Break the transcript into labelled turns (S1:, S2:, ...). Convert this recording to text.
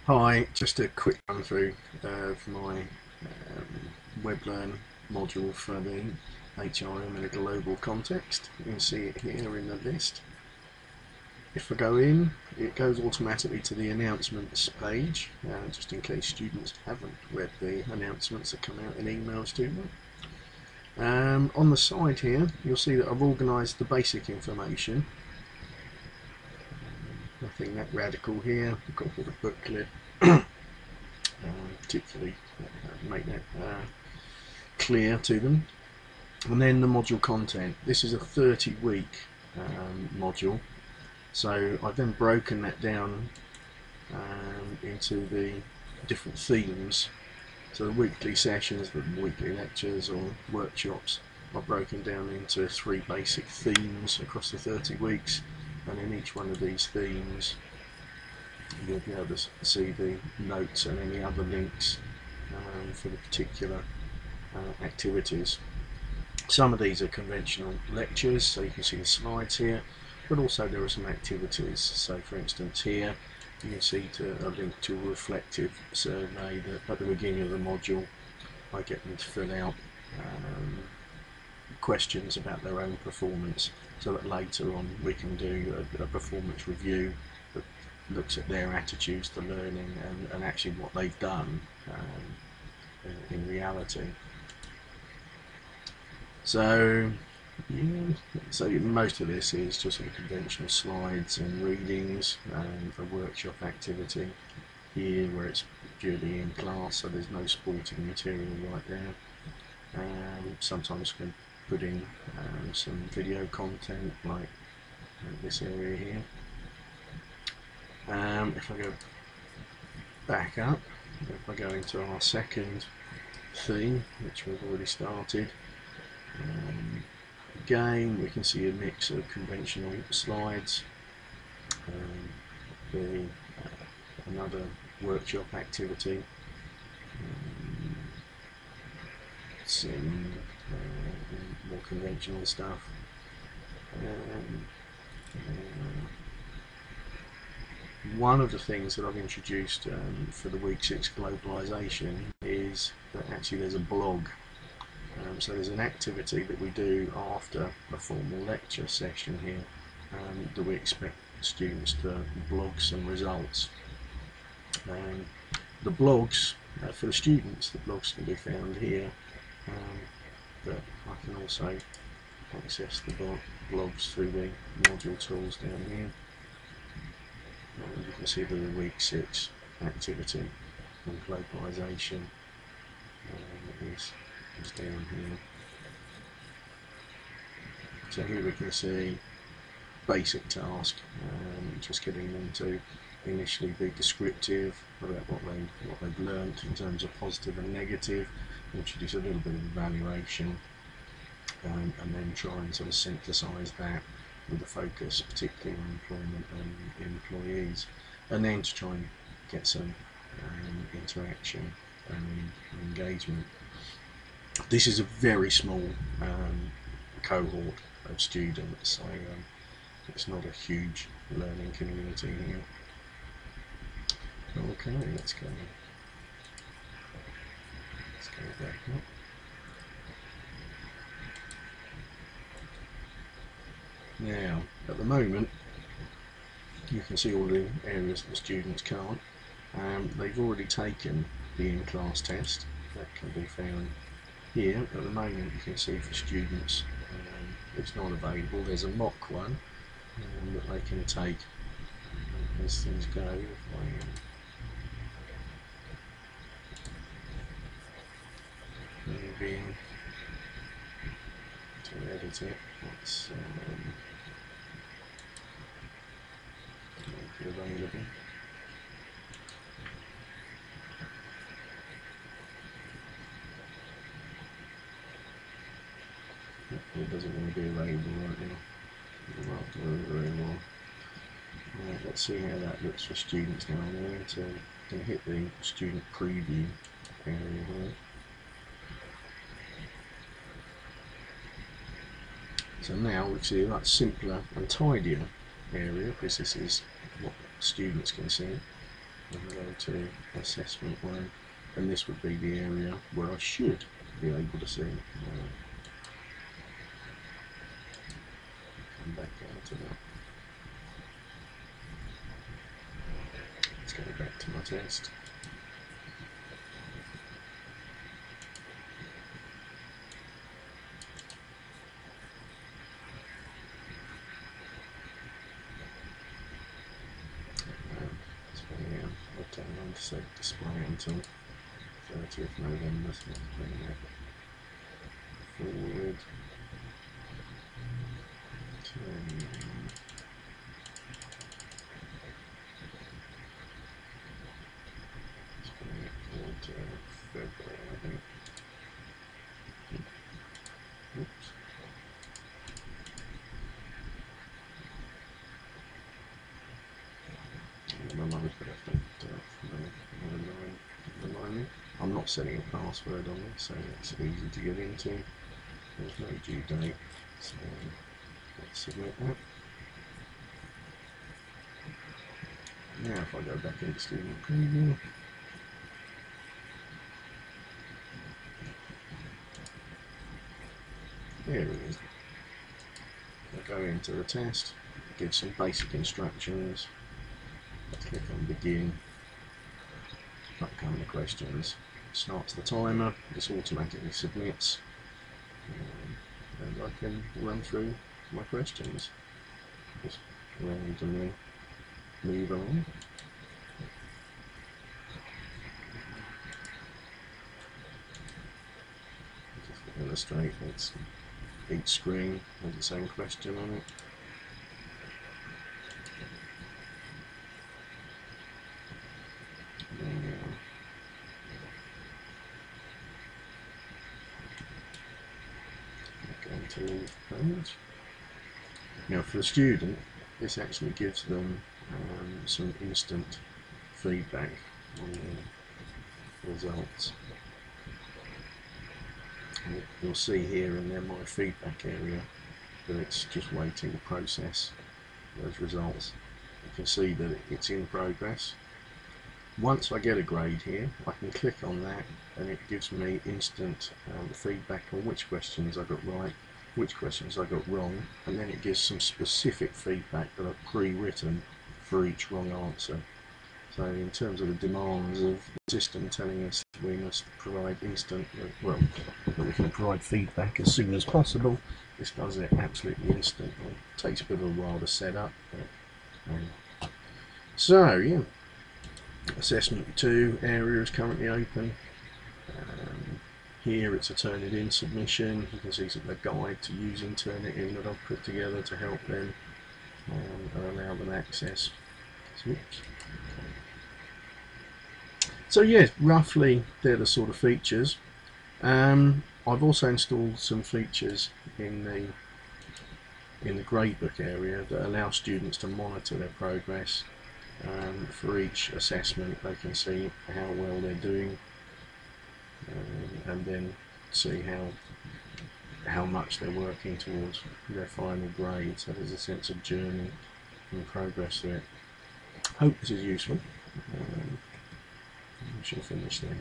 S1: Hi, just a quick run through of my weblearn module for the HRM in a global context. You can see it here in the list. If I go in, it goes automatically to the announcements page, just in case students haven't read the announcements that come out in emails to them. On the side here, you'll see that I've organised the basic information. Nothing that radical here. I've got a booklet, particularly make that clear to them. And then the module content. This is a 30-week module, so I've then broken that down into the different themes. So the weekly sessions, the weekly lectures or workshops are broken down into 3 basic themes across the 30 weeks, and in each one of these themes you'll be able to see the notes and any other links for the particular activities. Some of these are conventional lectures, so you can see the slides here, but also there are some activities. So for instance here you can see a link to a reflective survey that at the beginning of the module I get them to fill out questions about their own performance, so that later on we can do a performance review that looks at their attitudes to learning and actually what they've done in reality. So yeah, so most of this is just sort of conventional slides and readings, a workshop activity here where it's purely in class, so there's no sporting material right there. Sometimes we can put in some video content like this area here. If I go back up, if I go into our second theme, which we've already started, again we can see a mix of conventional slides, another workshop activity, some more conventional stuff, one of the things that I've introduced for the week 6 globalisation is that actually there's a blog. So there's an activity that we do after a formal lecture session here that we expect students to blog some results. The blogs, for the students, the blogs can be found here, but I can also access the blogs through the module tools down here. And you can see the week 6 activity on globalisation is down here. So here we can see basic task, just getting them to initially be descriptive about what they've learnt in terms of positive and negative, introduce a little bit of evaluation, and then try and sort of synthesise that with a focus particularly on employment and employees, and then to try and get some interaction and engagement. This is a very small cohort of students, so it's not a huge learning community here. Okay, let's go back up. Now, at the moment, you can see all the areas that the students can't. They've already taken the in-class test. That can be found here. At the moment, you can see for students it's not available. There's a mock one that they can take as things go. If I move in to edit it, let's make it available. It doesn't want to be available right now. Very well. Right, let's see how that looks for students now. I'm going to hit the student preview area here. So now we see a much simpler and tidier area, because this is what students can see. I'm going to assessment 1, and this would be the area where I should be able to see. Come back down to that. Let's go back to my test. To set display until 30th November, so let's bring that forward to let's bring it forward to February, I think. Oops. My mother's got to think I'm not setting a password on this, so it's easy to get into. There's no due date, so let's submit that. Now if I go back into student preview, there it is. I go into the test, give some basic instructions, click on begin, upcoming questions, starts the timer, this automatically submits, and I can run through my questions, just randomly move on. Just to illustrate, each screen has its own question on it. To leave page. Now for the student, this actually gives them some instant feedback on the results. And you'll see here in there my feedback area that it's just waiting to process those results. You can see that it's in progress. Once I get a grade here, I can click on that and it gives me instant feedback on which questions I got right, which questions I got wrong, and then it gives some specific feedback that I've pre-written for each wrong answer. So in terms of the demands of the system telling us that we must provide instant, well, that we can provide feedback as soon as possible, this does it absolutely instantly. It takes a bit of a while to set up, but, so yeah, assessment 2 area is currently open. Here it's a Turnitin submission. You can see the guide to using Turnitin that I've put together to help them and allow them access. Oops. So yes, roughly they're the sort of features. I've also installed some features in the gradebook area that allow students to monitor their progress. For each assessment they can see how well they're doing, and then see how much they're working towards their final grade, so there's a sense of journey and progress there. Hope this is useful. We shall finish there.